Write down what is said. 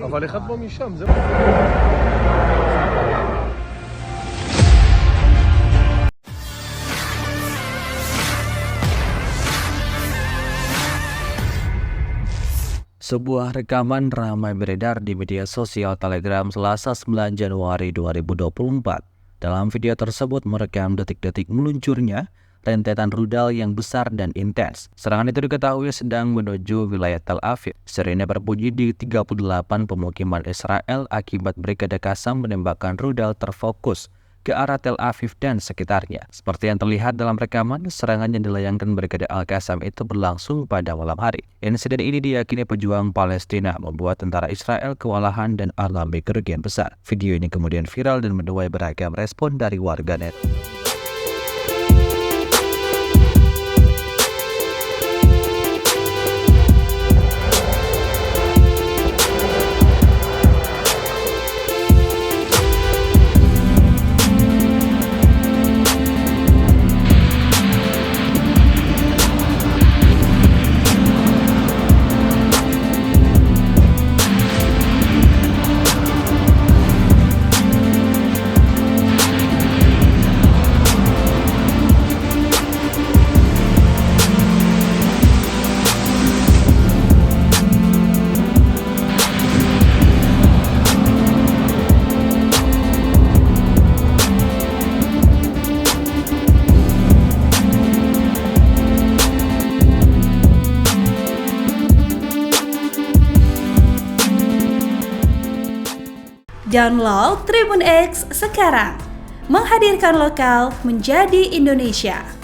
אבל אחד בא משם, זה... Sebuah rekaman ramai beredar di media sosial Telegram Selasa 9 Januari 2024. Dalam video tersebut merekam detik-detik meluncurnya rentetan rudal yang besar dan intens. Serangan itu diketahui sedang menuju wilayah Tel Aviv. Sirine berbunyi di 38 pemukiman Israel akibat Brigade Qassam menembakkan rudal terfokus ke arah Tel Aviv dan sekitarnya. Seperti yang terlihat dalam rekaman, serangan yang dilayangkan Brigade Al-Qassam itu berlangsung pada malam hari. Insiden ini diyakini pejuang Palestina membuat tentara Israel kewalahan dan alami kerugian besar. Video ini kemudian viral dan menuai beragam respon dari warganet. Download Tribun X sekarang, menghadirkan lokal menjadi Indonesia.